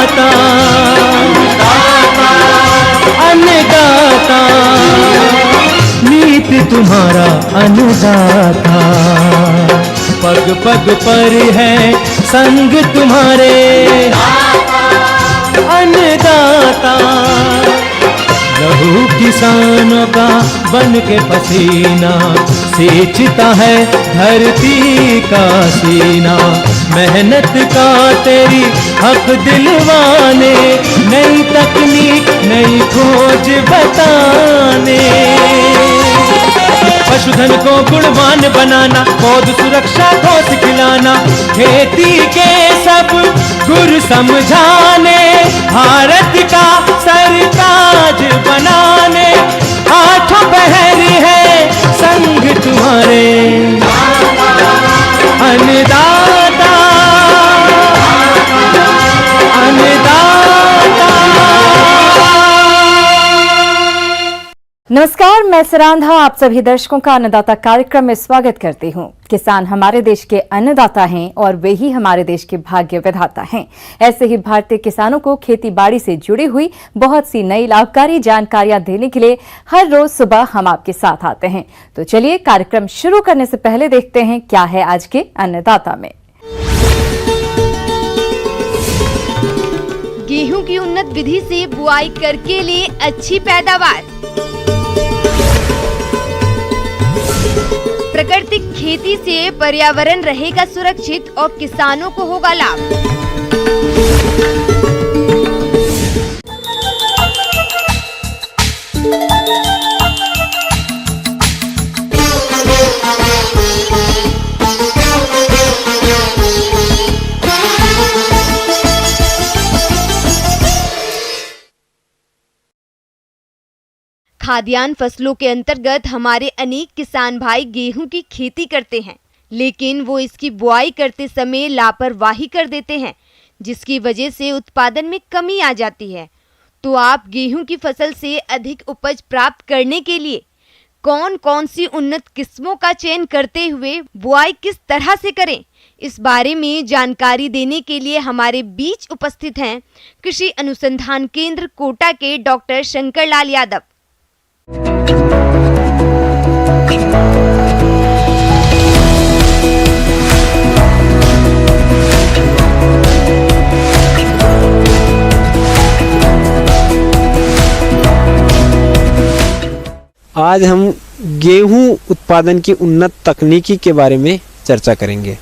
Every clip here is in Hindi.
अन्नदाता, अन्नदाता, नीत तुम्हारा अन्नदाता, पग पग पर है संग तुम्हारे अन्नदाता। लहू किसानों का बन के पसीना सींचता है धरती का सीना, मेहनत का तेरी हक दिलवाने, नई तकनीक नई खोज बताने। पशुधन को गुणवान बनाना, पौध सुरक्षा को सिखलाना, खेती के सब गुर समझाने, भारत का सरताज बनाने, आठों पहर है संग तुम्हारे अन्नदाता, अन्नदाता। नमस्कार, मैं सरांधा आप सभी दर्शकों का अन्नदाता कार्यक्रम में स्वागत करती हूं। किसान हमारे देश के अन्नदाता हैं और वे ही हमारे देश के भाग्य विधाता हैं। ऐसे ही भारतीय किसानों को खेती बाड़ी से जुड़ी हुई बहुत सी नई लाभकारी जानकारियां देने के लिए हर रोज सुबह हम आपके साथ आते हैं। तो चलिए कार्यक्रम शुरू करने से पहले देखते हैं क्या है आज के अन्नदाता में। गेहूं की उन्नत विधि से बुआई करके लिए अच्छी पैदावार। प्राकृतिक खेती से पर्यावरण रहेगा सुरक्षित और किसानों को होगा लाभ। खाद्यान्न फसलों के अंतर्गत हमारे अनेक किसान भाई गेहूं की खेती करते हैं, लेकिन वो इसकी बुआई करते समय लापरवाही कर देते हैं, जिसकी वजह से उत्पादन में कमी आ जाती है। तो आप गेहूं की फसल से अधिक उपज प्राप्त करने के लिए कौन कौन सी उन्नत किस्मों का चयन करते हुए बुआई किस तरह से करें, इस बारे में जानकारी देने के लिए हमारे बीच उपस्थित हैं कृषि अनुसंधान केंद्र कोटा के डॉक्टर शंकर लाल यादव। आज हम गेहूं उत्पादन की उन्नत तकनीकी के बारे में चर्चा करेंगे।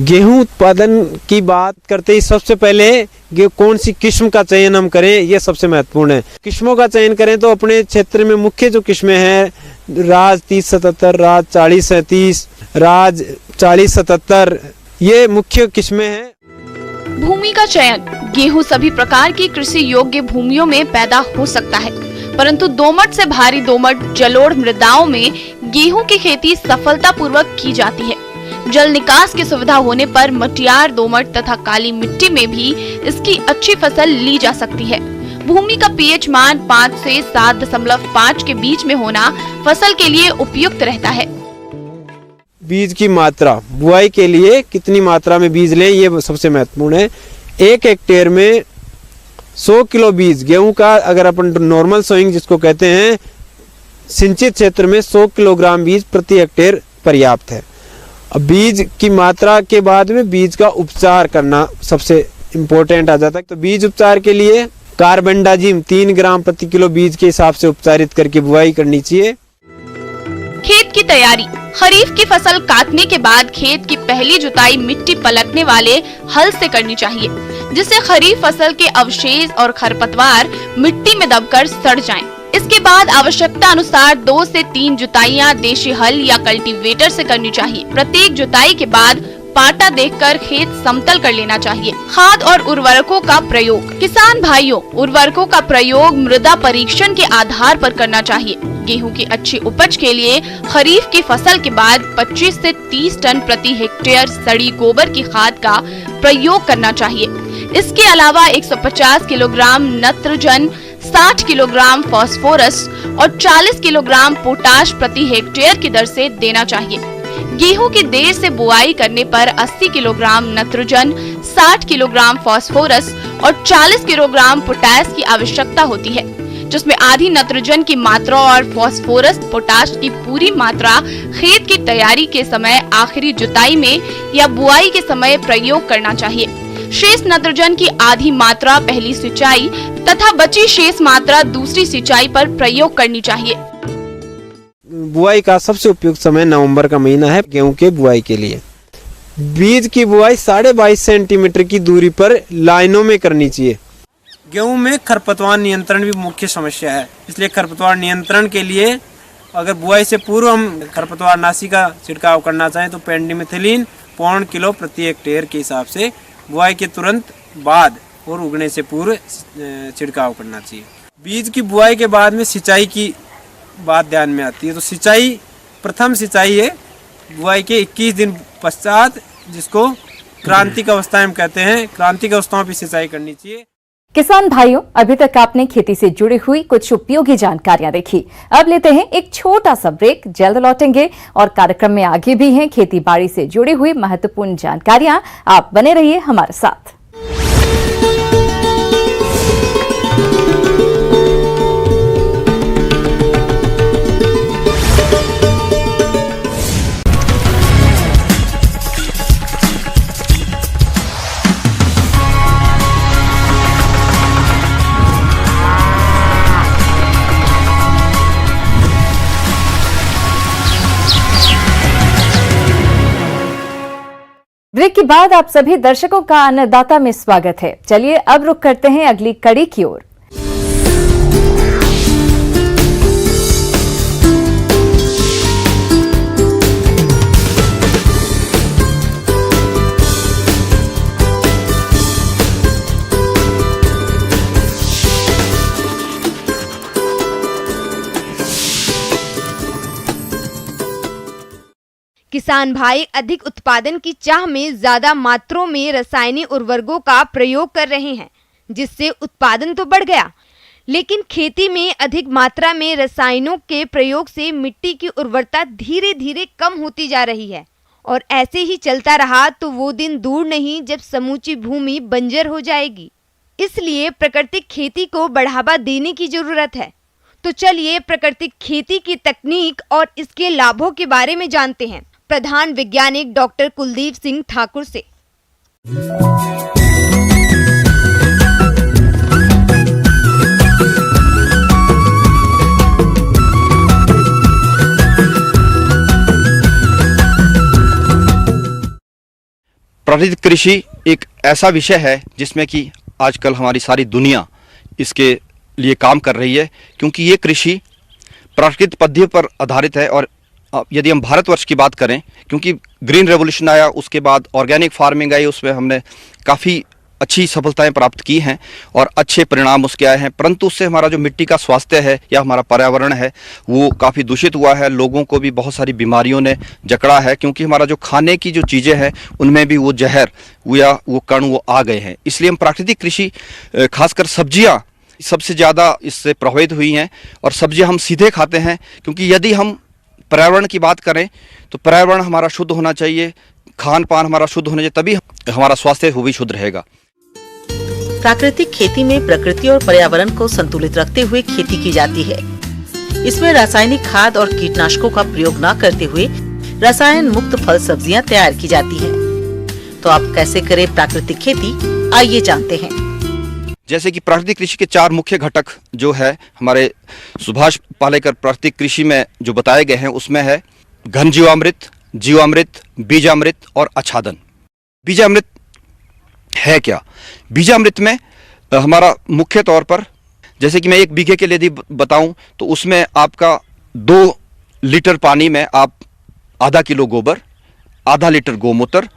गेहूं उत्पादन की बात करते ही सबसे पहले कौन सी किस्म का चयन हम करें, यह सबसे महत्वपूर्ण है। किस्मों का चयन करें तो अपने क्षेत्र में मुख्य जो किस्में हैं राज 3077, राज 4037, राज 4077, ये मुख्य किस्में हैं। भूमि का चयन। गेहूं सभी प्रकार की कृषि योग्य भूमियों में पैदा हो सकता है, परंतु दोमट से भारी दोमट जलोढ़ मृदाओं में गेहूं की खेती सफलतापूर्वक की जाती है। जल निकास की सुविधा होने पर मटियार, दोमट तथा काली मिट्टी में भी इसकी अच्छी फसल ली जा सकती है। भूमि का पीएच मान 5 से 7.5 के बीच में होना फसल के लिए उपयुक्त रहता है। बीज की मात्रा, बुआई के लिए कितनी मात्रा में बीज लें, ये सबसे महत्वपूर्ण है। 1 हेक्टेयर में 100 किलो बीज गेहूं का, अगर अपन नॉर्मल सोइंग जिसको कहते हैं, सिंचित क्षेत्र में 100 किलोग्राम बीज प्रति हेक्टेयर पर्याप्त है। अब बीज की मात्रा के बाद में बीज का उपचार करना सबसे इम्पोर्टेंट आ जाता है। तो बीज उपचार के लिए कार्बेंडाजिम 3 ग्राम प्रति किलो बीज के हिसाब से उपचारित करके बुआई करनी चाहिए। खेत की तैयारी। खरीफ की फसल काटने के बाद खेत की पहली जुताई मिट्टी पलटने वाले हल से करनी चाहिए, जिससे खरीफ फसल के अवशेष और खरपतवार मिट्टी में दबकर सड़ जाएं। इसके बाद आवश्यकता अनुसार 2 से 3 जुताइयां देशी हल या कल्टीवेटर से करनी चाहिए। प्रत्येक जुताई के बाद पाटा देखकर खेत समतल कर लेना चाहिए। खाद और उर्वरकों का प्रयोग। किसान भाइयों, उर्वरकों का प्रयोग मृदा परीक्षण के आधार पर करना चाहिए। गेहूं की अच्छी उपज के लिए खरीफ की फसल के बाद 25 से 30 टन प्रति हेक्टेयर सड़ी गोबर की खाद का प्रयोग करना चाहिए। इसके अलावा 150 किलोग्राम नत्रजन, 60 किलोग्राम फास्फोरस और 40 किलोग्राम पोटाश प्रति हेक्टेयर की दर से देना चाहिए। गेहूं की देर से बुआई करने पर 80 किलोग्राम नाइट्रोजन, 60 किलोग्राम फास्फोरस और 40 किलोग्राम पोटाश की आवश्यकता होती है, जिसमें आधी नाइट्रोजन की मात्रा और फास्फोरस पोटाश की पूरी मात्रा खेत की तैयारी के समय आखिरी जुताई में या बुआई के समय प्रयोग करना चाहिए। शेष नाइट्रोजन की आधी मात्रा पहली सिंचाई तथा बची शेष मात्रा दूसरी सिंचाई पर प्रयोग करनी चाहिए। बुआई का सबसे उपयुक्त समय नवंबर का महीना है गेहूं के बुआई के लिए। बीज की बुआई 22.5 सेंटीमीटर की दूरी पर लाइनों में करनी चाहिए। गेहूं में खरपतवार नियंत्रण भी मुख्य समस्या है, इसलिए खरपतवार नियंत्रण के लिए अगर बुआई से पूर्व हम खरपतवार नाशी का छिड़काव करना चाहें तो पेंडिमेथिलीन 0.5 किलो प्रति हेक्टेयर के हिसाब से बुआई के तुरंत बाद और उगने से पूर्व छिड़काव करना चाहिए। बीज की बुआई के बाद में सिंचाई की बात ध्यान में आती है, तो सिंचाई प्रथम सिंचाई है बुआई के 21 दिन पश्चात, जिसको क्रांतिक अवस्था हम कहते हैं। क्रांतिक अवस्थाओं पर सिंचाई करनी चाहिए। किसान भाइयों, अभी तक आपने खेती से जुड़ी हुई कुछ उपयोगी जानकारियां देखी। अब लेते हैं एक छोटा सा ब्रेक, जल्द लौटेंगे और कार्यक्रम में आगे भी हैं खेती बाड़ी से जुड़ी हुई महत्वपूर्ण जानकारियां। आप बने रहिए हमारे साथ। ब्रेक के बाद आप सभी दर्शकों का अन्नदाता में स्वागत है। चलिए अब रुख करते हैं अगली कड़ी की ओर। किसान भाई अधिक उत्पादन की चाह में ज्यादा मात्रों में रासायनिक उर्वरकों का प्रयोग कर रहे हैं, जिससे उत्पादन तो बढ़ गया, लेकिन खेती में अधिक मात्रा में रसायनों के प्रयोग से मिट्टी की उर्वरता धीरे धीरे कम होती जा रही है। और ऐसे ही चलता रहा तो वो दिन दूर नहीं जब समूची भूमि बंजर हो जाएगी। इसलिए प्राकृतिक खेती को बढ़ावा देने की जरूरत है। तो चलिए प्राकृतिक खेती की तकनीक और इसके लाभों के बारे में जानते हैं प्रधान वैज्ञानिक डॉक्टर कुलदीप सिंह ठाकुर से। प्राकृतिक कृषि एक ऐसा विषय है जिसमें कि आजकल हमारी सारी दुनिया इसके लिए काम कर रही है, क्योंकि ये कृषि प्राकृतिक पद्धतियों पर आधारित है। और यदि हम भारतवर्ष की बात करें, क्योंकि ग्रीन रेवोल्यूशन आया, उसके बाद ऑर्गेनिक फार्मिंग आई, उसमें हमने काफ़ी अच्छी सफलताएं प्राप्त की हैं और अच्छे परिणाम उसके आए हैं, परंतु उससे हमारा जो मिट्टी का स्वास्थ्य है या हमारा पर्यावरण है वो काफ़ी दूषित हुआ है। लोगों को भी बहुत सारी बीमारियों ने जकड़ा है, क्योंकि हमारा जो खाने की जो चीज़ें हैं उनमें भी वो जहर या वो कण वो आ गए हैं। इसलिए हम प्राकृतिक कृषि, खासकर सब्जियाँ सबसे ज़्यादा इससे प्रभावित हुई हैं। और सब्जियाँ हम सीधे खाते हैं, क्योंकि यदि हम पर्यावरण की बात करें तो पर्यावरण हमारा शुद्ध होना चाहिए, खान पान हमारा शुद्ध होना चाहिए, तभी हमारा स्वास्थ्य वो भी शुद्ध रहेगा। प्राकृतिक खेती में प्रकृति और पर्यावरण को संतुलित रखते हुए खेती की जाती है। इसमें रासायनिक खाद और कीटनाशकों का प्रयोग न करते हुए रसायन मुक्त फल सब्जियां तैयार की जाती हैं। तो आप कैसे करें प्राकृतिक खेती, आइए जानते हैं। जैसे कि प्राकृतिक कृषि के 4 मुख्य घटक जो है हमारे सुभाष पालेकर प्राकृतिक कृषि में जो बताए गए हैं, उसमें है घन जीवामृत, जीवामृत, बीजामृत और आच्छादन। बीजामृत है क्या? बीजामृत में हमारा मुख्य तौर पर, जैसे कि मैं 1 बीघे के लिए यदि बताऊं तो उसमें आपका 2 लीटर पानी में आप आधा किलो गोबर, आधा लीटर गोमूत्र,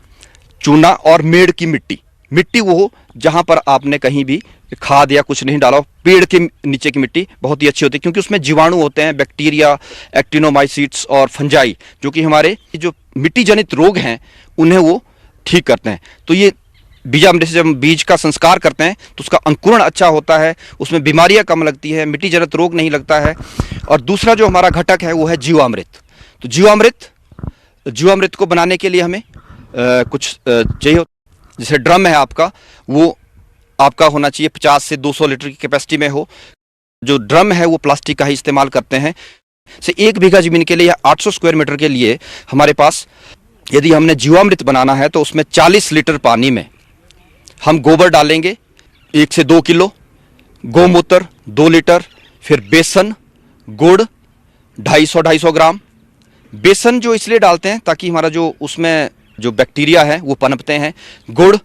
चूना और मेड़ की मिट्टी वो जहां पर आपने कहीं भी खाद या कुछ नहीं डाला, पेड़ के नीचे की मिट्टी बहुत ही अच्छी होती है, क्योंकि उसमें जीवाणु होते हैं, बैक्टीरिया, एक्टिनोमाइसीट्स और फंजाई, जो कि हमारे जो मिट्टी जनित रोग हैं उन्हें वो ठीक करते हैं। तो ये बीजामृत से जब हम बीज का संस्कार करते हैं तो उसका अंकुरण अच्छा होता है, उसमें बीमारियां कम लगती है, मिट्टी जनित रोग नहीं लगता है। और दूसरा जो हमारा घटक है वो है जीवामृत। तो जीवामृत जीवामृत को बनाने के लिए हमें कुछ चाहिए। जैसे ड्रम है आपका, वो आपका होना चाहिए 50 से 200 लीटर की कैपेसिटी में हो। जो ड्रम है वो प्लास्टिक का ही इस्तेमाल करते हैं। से 1 बीघा जमीन के लिए या 800 स्क्वायर मीटर के लिए हमारे पास यदि हमने जीवामृत बनाना है तो उसमें 40 लीटर पानी में हम गोबर डालेंगे 1 से 2 किलो, गोमूत्र 2 लीटर, फिर बेसन, गुड़ 250 ग्राम। बेसन जो इसलिए डालते हैं ताकि हमारा जो उसमें जो बैक्टीरिया है वो पनपते हैं। गुड़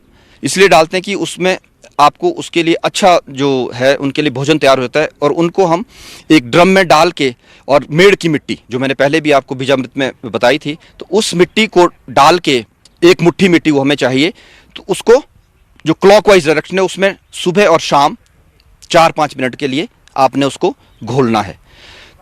इसलिए डालते हैं कि उसमें आपको उसके लिए अच्छा जो है उनके लिए भोजन तैयार होता है। और उनको हम एक ड्रम में डाल के, और मेड़ की मिट्टी जो मैंने पहले भी आपको बीजामृत में बताई थी, तो उस मिट्टी को डाल के 1 मुट्ठी मिट्टी वो हमें चाहिए। तो उसको जो क्लॉकवाइज डायरेक्शन है उसमें सुबह और शाम 4-5 मिनट के लिए आपने उसको घोलना है।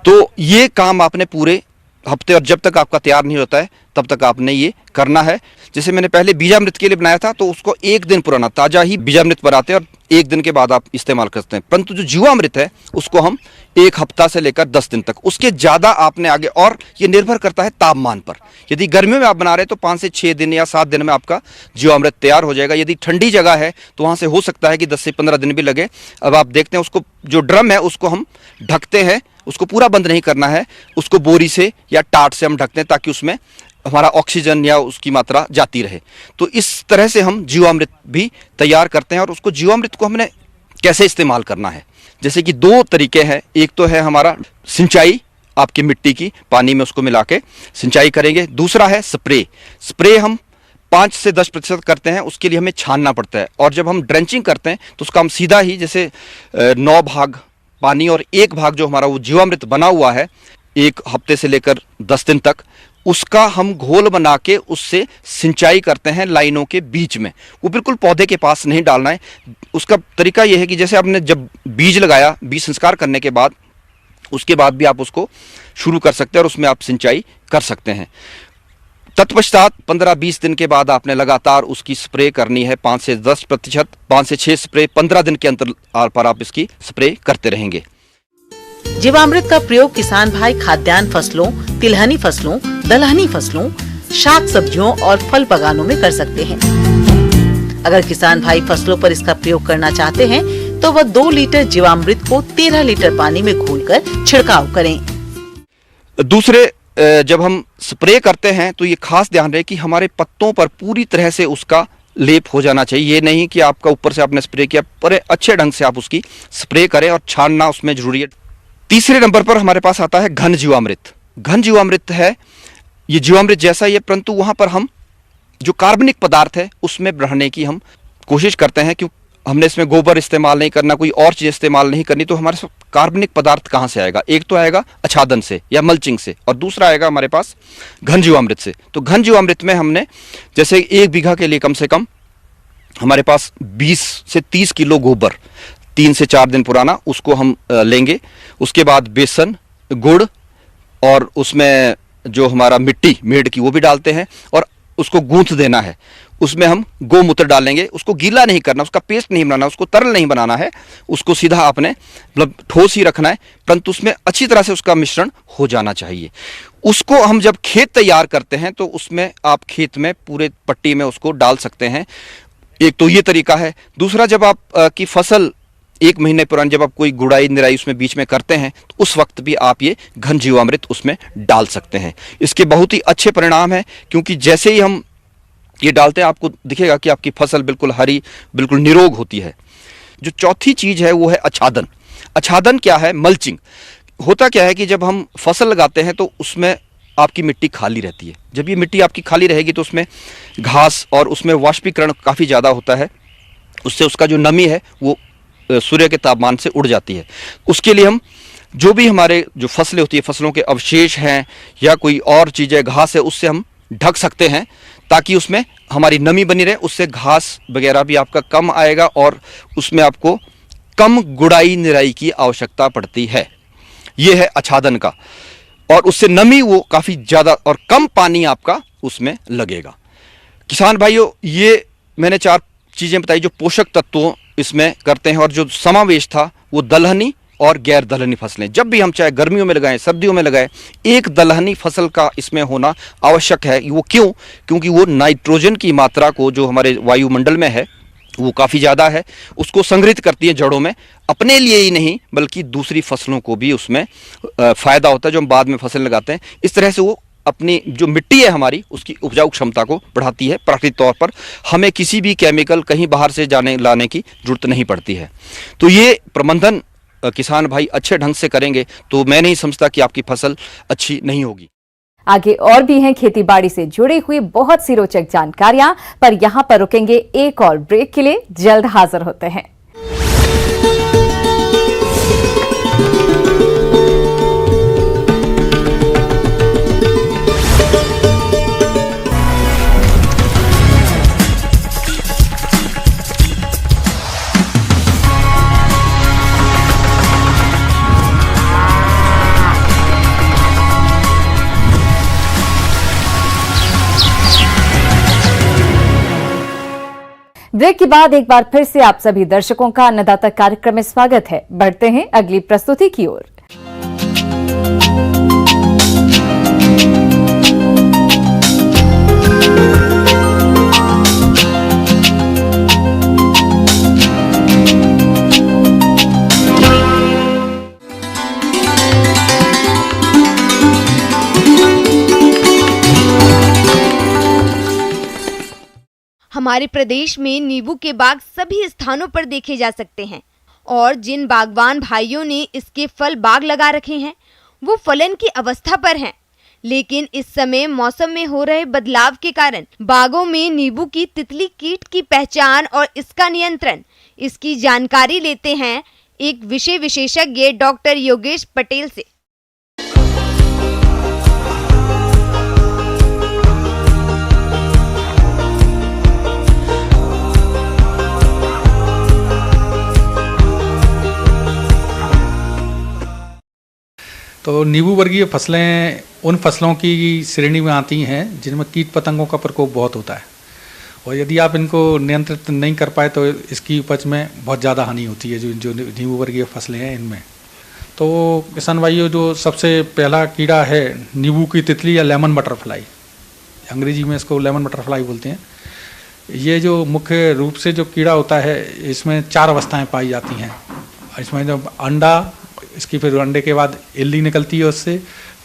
तो ये काम आपने पूरे हफ्ते, और जब तक आपका तैयार नहीं होता है तब तक आपने ये करना है। जैसे मैंने पहले बीजामृत के लिए बनाया था तो उसको 1 दिन पुराना ताज़ा ही बीजामृत बनाते हैं और 1 दिन के बाद आप इस्तेमाल करते हैं। परंतु जो जीवामृत है उसको हम 1 हफ्ता से लेकर 10 दिन तक, उसके ज़्यादा आपने आगे, और ये निर्भर करता है तापमान पर। यदि गर्मियों में आप बना रहे हैं तो 5 से 6 दिन या 7 दिन में आपका जीवामृत तैयार हो जाएगा। यदि ठंडी जगह है तो वहाँ से हो सकता है कि 10 से 15 दिन भी लगे। अब आप देखते हैं उसको, जो ड्रम है उसको हम ढकते हैं, उसको पूरा बंद नहीं करना है, उसको बोरी से या टाट से हम ढकते हैं ताकि उसमें हमारा ऑक्सीजन या उसकी मात्रा जाती रहे। तो इस तरह से हम जीवामृत भी तैयार करते हैं। और उसको जीवामृत को हमने कैसे इस्तेमाल करना है, जैसे कि 2 तरीके हैं। एक तो है हमारा सिंचाई, आपकी मिट्टी की पानी में उसको मिला के सिंचाई करेंगे। दूसरा है स्प्रे। स्प्रे हम 5 से 10% करते हैं, उसके लिए हमें छानना पड़ता है। और जब हम ड्रेंचिंग करते हैं तो उसका हम सीधा ही, जैसे 9 भाग पानी और 1 भाग जो हमारा वो जीवामृत बना हुआ है 1 हफ्ते से लेकर 10 दिन तक, उसका हम घोल बना के उससे सिंचाई करते हैं लाइनों के बीच में। वो बिल्कुल पौधे के पास नहीं डालना है। उसका तरीका यह है कि जैसे आपने जब बीज लगाया, बीज संस्कार करने के बाद उसके बाद भी आप उसको शुरू कर सकते हैं और उसमें आप सिंचाई कर सकते हैं। तत्पश्चात 15-20 दिन के बाद आपने लगातार उसकी स्प्रे करनी है। 5 से 10%, 5 से 6 स्प्रे 15 दिन के अंतर पर आप इसकी स्प्रे करते रहेंगे। जीवामृत का प्रयोग किसान भाई खाद्यान्न फसलों, तिलहनी फसलों, दलहनी फसलों, शाक सब्जियों और फल बागानों में कर सकते हैं। अगर किसान भाई फसलों पर इसका प्रयोग करना चाहते हैं तो वह 2 लीटर जीवामृत को 13 लीटर पानी में घोलकर छिड़काव करें। दूसरे, जब हम स्प्रे करते हैं तो ये खास ध्यान रहे कि हमारे पत्तों पर पूरी तरह से उसका लेप हो जाना चाहिए। ये नहीं कि आपका ऊपर से आपने स्प्रे किया, पर अच्छे ढंग से आप उसकी स्प्रे करें और छानना उसमें जरूरी है। तीसरे नंबर पर हमारे पास आता है घन जीवामृत। घन जीवामृत है, ये जीवामृत जैसा ही है, परंतु वहाँ पर हम जो कार्बनिक पदार्थ है उसमें रहने की हम कोशिश करते हैं। क्यों हमने इसमें गोबर इस्तेमाल नहीं करना, कोई और चीज़ इस्तेमाल नहीं करनी, तो हमारे पास कार्बनिक पदार्थ कहाँ से आएगा? एक तो आएगा आच्छादन से या मल्चिंग से, और दूसरा आएगा हमारे पास घन जीवामृत से। तो घन जीवामृत में हमने जैसे 1 बीघा के लिए कम से कम हमारे पास 20 से 30 किलो गोबर 3 से 4 दिन पुराना उसको हम लेंगे। उसके बाद बेसन, गुड़ और उसमें जो हमारा मिट्टी मेड़ की वो भी डालते हैं और उसको गूंथ देना है। उसमें हम गोमूत्र डालेंगे। उसको गीला नहीं करना, उसका पेस्ट नहीं बनाना, उसको तरल नहीं बनाना है, उसको सीधा आपने मतलब ठोस ही रखना है, परंतु उसमें अच्छी तरह से उसका मिश्रण हो जाना चाहिए। उसको हम जब खेत तैयार करते हैं तो उसमें आप खेत में पूरे पट्टी में उसको डाल सकते हैं। एक तो ये तरीका है। दूसरा, जब आप की फसल 1 महीने पुरानी, जब आप कोई गुड़ाई निराई उसमें बीच में करते हैं तो उस वक्त भी आप ये घन जीवामृत उसमें डाल सकते हैं। इसके बहुत ही अच्छे परिणाम हैं, क्योंकि जैसे ही हम ये डालते हैं आपको दिखेगा कि आपकी फसल बिल्कुल हरी, बिल्कुल निरोग होती है। जो चौथी चीज़ है वो है आच्छादन। आच्छादन क्या है? मल्चिंग। होता क्या है कि जब हम फसल लगाते हैं तो उसमें आपकी मिट्टी खाली रहती है। जब ये मिट्टी आपकी खाली रहेगी तो उसमें घास और उसमें वाष्पीकरण काफ़ी ज़्यादा होता है, उससे उसका जो नमी है वो सूर्य के तापमान से उड़ जाती है। उसके लिए हम जो भी हमारे जो फसलें होती है, फसलों के अवशेष हैं या कोई और चीज़ें, घास है, उससे हम ढक सकते हैं ताकि उसमें हमारी नमी बनी रहे। उससे घास वगैरह भी आपका कम आएगा और उसमें आपको कम गुड़ाई निराई की आवश्यकता पड़ती है। ये है आच्छादन का, और उससे नमी वो काफ़ी ज़्यादा और कम पानी आपका उसमें लगेगा। किसान भाइयों, ये मैंने 4 चीज़ें बताई जो पोषक तत्वों इसमें करते हैं, और जो समावेश था वो दलहनी और गैर दलहनी फसलें। जब भी हम चाहे गर्मियों में लगाएं, सर्दियों में लगाएं, एक दलहनी फसल का इसमें होना आवश्यक है। वो क्यों? क्योंकि वो नाइट्रोजन की मात्रा को जो हमारे वायुमंडल में है वो काफ़ी ज़्यादा है, उसको संग्रहित करती है जड़ों में, अपने लिए ही नहीं बल्कि दूसरी फसलों को भी उसमें फ़ायदा होता है जो हम बाद में फसल लगाते हैं। इस तरह से वो अपनी जो मिट्टी है हमारी उसकी उपजाऊ क्षमता को बढ़ाती है। प्राकृतिक तौर पर हमें किसी भी केमिकल कहीं बाहर से लाने की जरूरत नहीं पड़ती है। तो ये प्रबंधन किसान भाई अच्छे ढंग से करेंगे तो मैं नहीं समझता कि आपकी फसल अच्छी नहीं होगी। आगे और भी हैं खेती बाड़ी से जुड़ी हुई बहुत सी रोचक जानकारियां, पर यहां पर रुकेंगे एक और ब्रेक के लिए। जल्द हाजिर होते हैं। ब्रेक के बाद एक बार फिर से आप सभी दर्शकों का अन्नदाता कार्यक्रम में स्वागत है। बढ़ते हैं अगली प्रस्तुति की ओर। हमारे प्रदेश में नींबू के बाग सभी स्थानों पर देखे जा सकते हैं और जिन बागवान भाइयों ने इसके फल बाग लगा रखे हैं वो फलन की अवस्था पर हैं। लेकिन इस समय मौसम में हो रहे बदलाव के कारण बागों में नींबू की तितली कीट की पहचान और इसका नियंत्रण, इसकी जानकारी लेते हैं एक विषय विशेषज्ञ डॉक्टर योगेश पटेल से। तो नींबू वर्गीय फसलें उन फसलों की श्रेणी में आती हैं जिनमें कीट पतंगों का प्रकोप बहुत होता है, और यदि आप इनको नियंत्रित नहीं कर पाए तो इसकी उपज में बहुत ज़्यादा हानि होती है। जो नींबू वर्गीय फसलें हैं इनमें तो किसान भाइयों, जो सबसे पहला कीड़ा है नींबू की तितली या लेमन बटरफ्लाई, अंग्रेजी में इसको लेमन बटरफ्लाई बोलते हैं। ये जो मुख्य रूप से जो कीड़ा होता है इसमें 4 अवस्थाएँ पाई जाती हैं। इसमें जो अंडा, इसकी फिर अंडे के बाद इल्ली निकलती है, उससे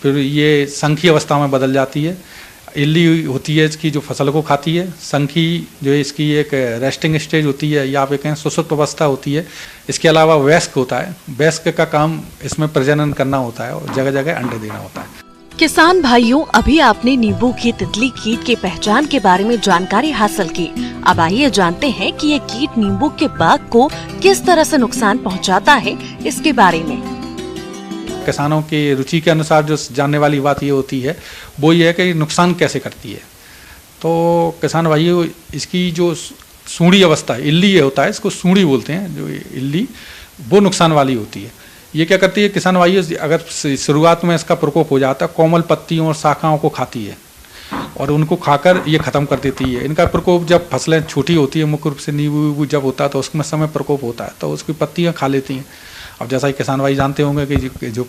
फिर ये संखी अवस्था में बदल जाती है। इल्ली होती है इसकी जो फसल को खाती है, संखी जो है इसकी एक रेस्टिंग स्टेज होती है या आप कहें सुसुप्त अवस्था होती है। इसके अलावा वयस्क होता है, वयस्क का काम इसमें प्रजनन करना होता है और जगह जगह अंडे देना होता है। किसान भाइयों, अभी आपने नींबू की तितली कीट के पहचान के बारे में जानकारी हासिल की। अब आइए जानते हैं कि ये कीट नींबू के बाग को किस तरह से नुकसान पहुंचाता है, इसके बारे में। किसानों की रुचि के अनुसार जो जानने वाली बात ये होती है वो ये है कि नुकसान कैसे करती है। तो किसान भाइयों, इसकी जो सूढ़ी अवस्था है, इल्ली ये होता है, इसको सूढ़ी बोलते हैं, जो इल्ली वो नुकसान वाली होती है। ये क्या करती है किसान भाइयों, अगर शुरुआत में इसका प्रकोप हो जाता है, कोमल पत्तियों और शाखाओं को खाती है और उनको खाकर ये ख़त्म कर देती है। इनका प्रकोप जब फसलें छोटी होती है, मुख्य रूप से नींबू जब होता है तो उसमें समय प्रकोप होता है तो उसकी पत्तियाँ खा लेती हैं। अब जैसा कि किसान भाई जानते होंगे कि जो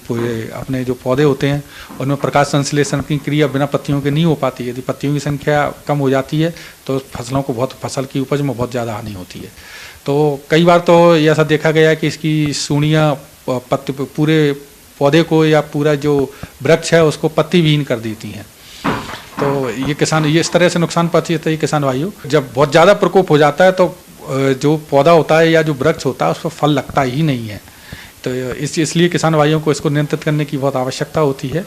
अपने जो पौधे होते हैं उनमें प्रकाश संश्लेषण की क्रिया बिना पत्तियों के नहीं हो पाती है। यदि पत्तियों की संख्या कम हो जाती है तो फसलों को फसल की उपज में बहुत ज़्यादा हानि होती है। तो कई बार तो ऐसा देखा गया है कि इसकी सूढ़ियाँ पूरे पौधे को या पूरा जो वृक्ष है उसको पत्ती विहीन कर देती हैं। तो ये इस तरह से नुकसान पहुंचता है किसान भाइयों। जब बहुत ज़्यादा प्रकोप हो जाता है तो जो पौधा होता है या जो वृक्ष होता है उस पर फल लगता ही नहीं है। तो इसलिए किसान भाइयों को इसको नियंत्रित करने की बहुत आवश्यकता होती है।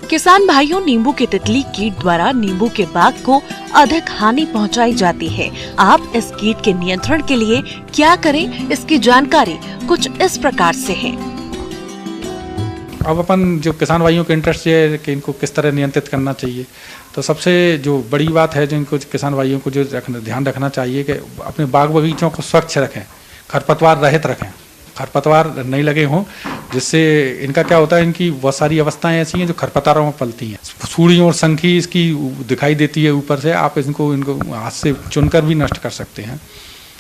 किसान भाइयों, नींबू की तितली कीट द्वारा नींबू के बाग को अधिक हानि पहुंचाई जाती है। आप इस कीट के नियंत्रण के लिए क्या करें, इसकी जानकारी कुछ इस प्रकार से है। अब अपन जो किसान भाइयों के इंटरेस्ट है कि इनको किस तरह नियंत्रित करना चाहिए, तो सबसे जो बड़ी बात है जो इनको किसान भाइयों को जो ध्यान रखना चाहिए कि अपने बाग बगीचों को स्वच्छ रखें, खरपतवार रहित रखें, खरपतवार नहीं लगे हों, जिससे इनका क्या होता है, इनकी बहुत सारी अवस्थाएं ऐसी हैं जो खरपतवारों में पलती हैं। सूढ़ियों और संखी इसकी दिखाई देती है ऊपर से, आप इनको हाथ से चुनकर भी नष्ट कर सकते हैं।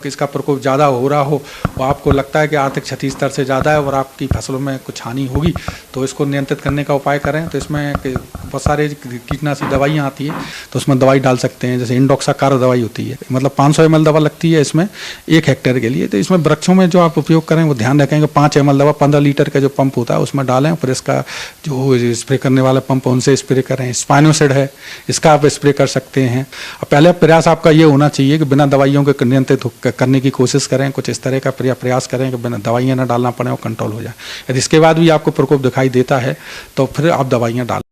इसका प्रकोप ज़्यादा हो रहा हो और आपको लगता है कि आर्थिक क्षति स्तर से ज़्यादा है और आपकी फसलों में कुछ हानि होगी, तो इसको नियंत्रित करने का उपाय करें। तो इसमें बहुत सारे कीटनाशी दवाइयाँ आती है, तो उसमें दवाई डाल सकते हैं। जैसे इंडोक्साकार दवाई होती है, मतलब 500 ml दवा लगती है इसमें 1 हेक्टेयर के लिए। तो इसमें वृक्षों में जो आप उपयोग करें वो ध्यान रखें कि 5 ml दवा 15 लीटर का जो पंप होता है उसमें डालें, फिर इसका जो स्प्रे करने वाला पंप उनसे स्प्रे करें। स्पाइनोसाइड है, इसका आप स्प्रे कर सकते हैं। पहले प्रयास आपका ये होना चाहिए कि बिना दवाइयों के नियंत्रित करने की कोशिश करें, कुछ इस तरह का प्रयास करें कि बिना दवाइयाँ ना डालना पड़े और कंट्रोल हो जाए। यदि इसके बाद भी आपको प्रकोप दिखाई देता है तो फिर आप दवाइयाँ डालें।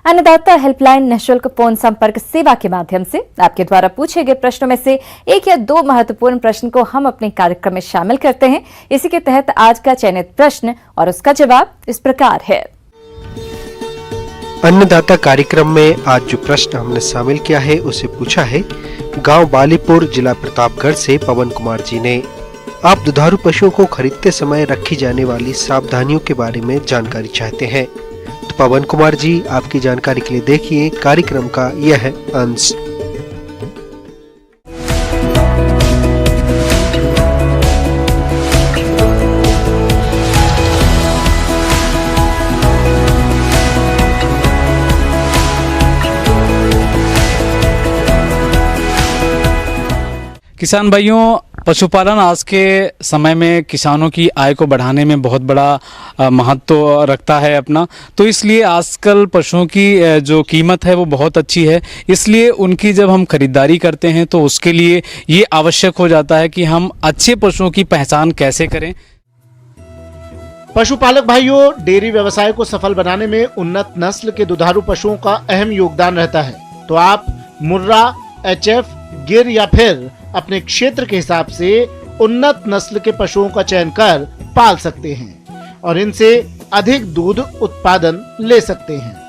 अन्नदाता हेल्पलाइन निःशुल्क फोन संपर्क सेवा के माध्यम से आपके द्वारा पूछे गए प्रश्नों में से 1 या 2 महत्वपूर्ण प्रश्न को हम अपने कार्यक्रम में शामिल करते हैं। इसी के तहत आज का चयनित प्रश्न और उसका जवाब इस प्रकार है। अन्नदाता कार्यक्रम में आज जो प्रश्न हमने शामिल किया है उसे पूछा है गांव बालीपुर, जिला प्रतापगढ़ से पवन कुमार जी ने। आप दुधारू पशुओं को खरीदते समय रखी जाने वाली सावधानियों के बारे में जानकारी चाहते हैं। तो पवन कुमार जी, आपकी जानकारी के लिए देखिए कार्यक्रम का यह अंश। किसान भाइयों, पशुपालन आज के समय में किसानों की आय को बढ़ाने में बहुत बड़ा महत्व रखता है अपना। तो इसलिए आजकल पशुओं की जो कीमत है वो बहुत अच्छी है। इसलिए उनकी जब हम खरीदारी करते हैं तो उसके लिए ये आवश्यक हो जाता है कि हम अच्छे पशुओं की पहचान कैसे करें। पशुपालक भाइयों, डेयरी व्यवसाय को सफल बनाने में उन्नत नस्ल के दुधारू पशुओं का अहम योगदान रहता है। तो आप मुर्रा, एचएफ, गिर या फिर अपने क्षेत्र के हिसाब से उन्नत नस्ल के पशुओं का चयन कर पाल सकते हैं और इनसे अधिक दूध उत्पादन ले सकते हैं।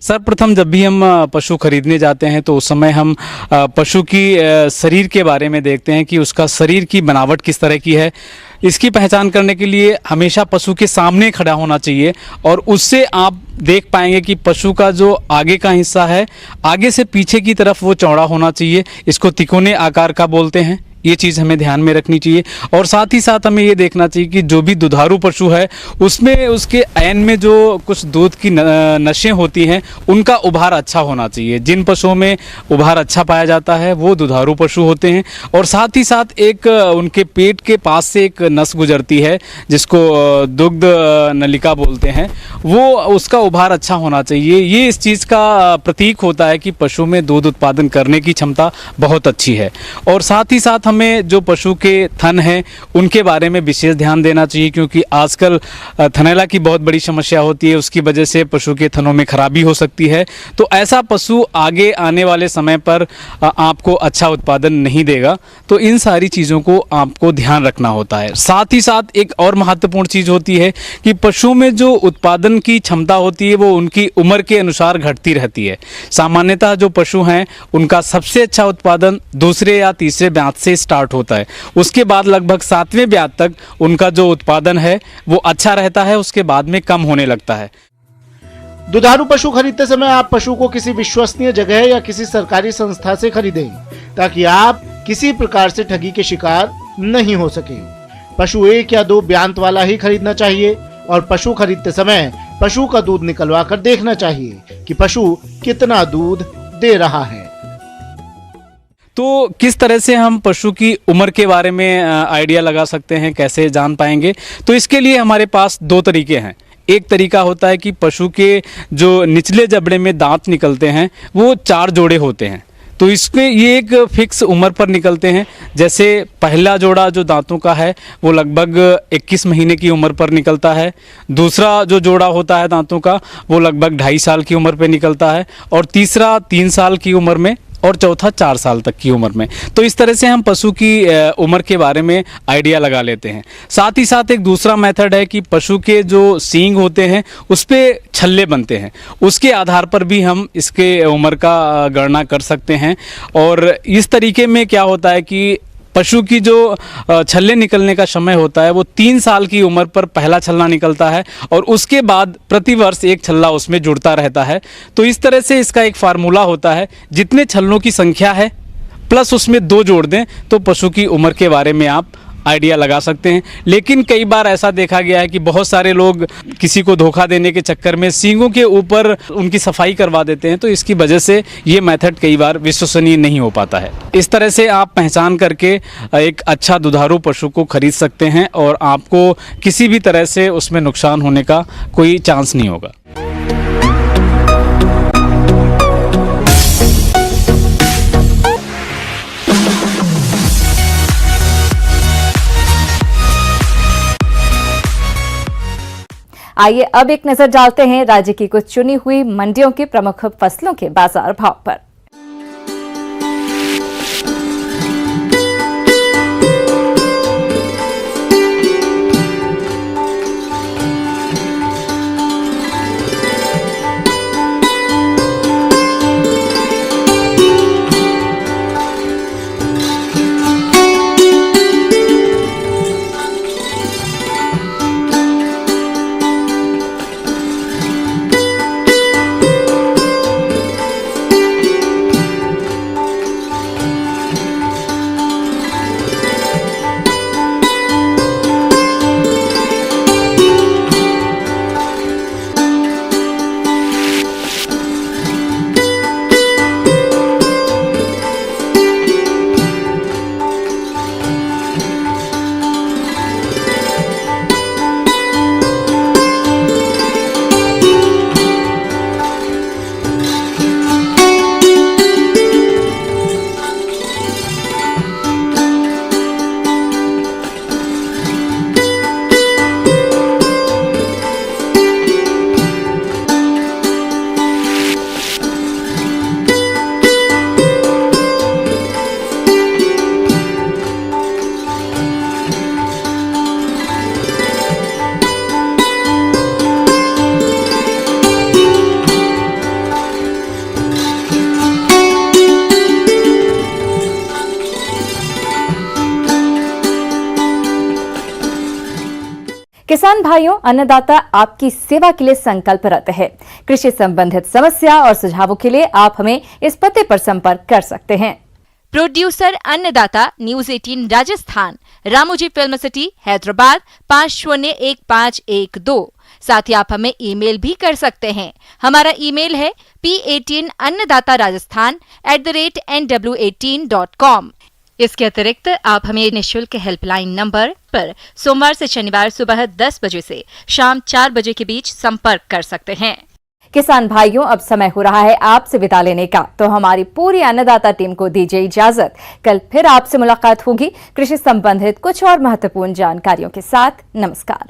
सर्वप्रथम जब भी हम पशु खरीदने जाते हैं तो उस समय हम पशु की शरीर के बारे में देखते हैं कि उसका शरीर की बनावट किस तरह की है। इसकी पहचान करने के लिए हमेशा पशु के सामने खड़ा होना चाहिए और उससे आप देख पाएंगे कि पशु का जो आगे का हिस्सा है, आगे से पीछे की तरफ वो चौड़ा होना चाहिए। इसको तिकोने आकार का बोलते हैं। ये चीज़ हमें ध्यान में रखनी चाहिए और साथ ही साथ हमें ये देखना चाहिए कि जो भी दुधारू पशु है उसमें उसके ऐन में जो कुछ दूध की नशें होती हैं उनका उभार अच्छा होना चाहिए। जिन पशुओं में उभार अच्छा पाया जाता है वो दुधारू पशु होते हैं। और साथ ही साथ एक उनके पेट के पास से एक नस गुजरती है जिसको दुग्ध नलिका बोलते हैं, वो उसका उभार अच्छा होना चाहिए। ये इस चीज़ का प्रतीक होता है कि पशु में दूध उत्पादन करने की क्षमता बहुत अच्छी है। और साथ ही साथ हमें जो पशु के थन हैं उनके बारे में विशेष ध्यान देना चाहिए, क्योंकि आजकल थनैला की बहुत बड़ी समस्या होती है। उसकी वजह से पशु के थनों में खराबी हो सकती है। तो ऐसा पशु आगे आने वाले समय पर आपको अच्छा उत्पादन नहीं देगा। तो इन सारी चीज़ों को आपको ध्यान रखना होता है। साथ ही साथ एक और महत्वपूर्ण चीज़ होती है कि पशु में जो उत्पादन की क्षमता होती है वो उनकी उम्र के अनुसार घटती रहती है। सामान्यतः जो पशु हैं उनका सबसे अच्छा उत्पादन दूसरे या तीसरे ब्यात से स्टार्ट होता है। उसके बाद लगभग 7वें ब्यात तक उनका जो उत्पादन है वो अच्छा रहता है, उसके बाद में कम होने लगता है। दुधारू पशु खरीदते समय आप पशु को किसी विश्वसनीय जगह या किसी सरकारी संस्था से खरीदें ताकि आप किसी प्रकार से ठगी के शिकार नहीं हो सके। पशु 1 या 2 ब्यांत वाला ही खरीदना चाहिए और पशु खरीदते समय पशु का दूध निकलवा कर देखना चाहिए कि पशु कितना दूध दे रहा है। तो किस तरह से हम पशु की उम्र के बारे में आइडिया लगा सकते हैं, कैसे जान पाएंगे? तो इसके लिए हमारे पास 2 तरीके हैं। एक तरीका होता है कि पशु के जो निचले जबड़े में दांत निकलते हैं वो 4 जोड़े होते हैं। तो इसमें ये एक फिक्स उम्र पर निकलते हैं। जैसे पहला जोड़ा जो दांतों का है वो लगभग 21 महीने की उम्र पर निकलता है। दूसरा जो जोड़ा होता है दांतों का वो लगभग 2.5 साल की उम्र पर निकलता है और तीसरा 3 साल की उम्र में और चौथा 4 साल तक की उम्र में। तो इस तरह से हम पशु की उम्र के बारे में आइडिया लगा लेते हैं। साथ ही साथ एक दूसरा मेथड है कि पशु के जो सींग होते हैं उस पर छल्ले बनते हैं, उसके आधार पर भी हम इसके उम्र का गणना कर सकते हैं। और इस तरीके में क्या होता है कि पशु की जो छल्ले निकलने का समय होता है वो 3 साल की उम्र पर पहला छल्ला निकलता है और उसके बाद प्रतिवर्ष एक छल्ला उसमें जुड़ता रहता है। तो इस तरह से इसका एक फार्मूला होता है, जितने छल्लों की संख्या है प्लस उसमें 2 जोड़ दें तो पशु की उम्र के बारे में आप आइडिया लगा सकते हैं। लेकिन कई बार ऐसा देखा गया है कि बहुत सारे लोग किसी को धोखा देने के चक्कर में सींगों के ऊपर उनकी सफाई करवा देते हैं, तो इसकी वजह से ये मेथड कई बार विश्वसनीय नहीं हो पाता है। इस तरह से आप पहचान करके एक अच्छा दुधारू पशु को खरीद सकते हैं और आपको किसी भी तरह से उसमें नुकसान होने का कोई चांस नहीं होगा। आइए अब एक नजर डालते हैं राज्य की कुछ चुनी हुई मंडियों की प्रमुख फसलों के बाजार भाव पर। किसान भाइयों, अन्नदाता आपकी सेवा के लिए संकल्परत है। कृषि संबंधित समस्या और सुझावों के लिए आप हमें इस पते पर संपर्क कर सकते हैं। प्रोड्यूसर अन्नदाता, news 18 Rajasthan, Ramoji film city, Hyderabad 501512। साथ ही आप हमें ईमेल भी कर सकते हैं। हमारा ईमेल है p18अन्नदाता-rajasthan@nw18.com। इसके अतिरिक्त आप हमें निःशुल्क हेल्पलाइन नंबर पर सोमवार से शनिवार सुबह 10 बजे से शाम 4 बजे के बीच संपर्क कर सकते हैं। किसान भाइयों, अब समय हो रहा है आपसे विदा लेने का, तो हमारी पूरी अन्नदाता टीम को दीजिए इजाजत। कल फिर आपसे मुलाकात होगी कृषि संबंधित कुछ और महत्वपूर्ण जानकारियों के साथ। नमस्कार।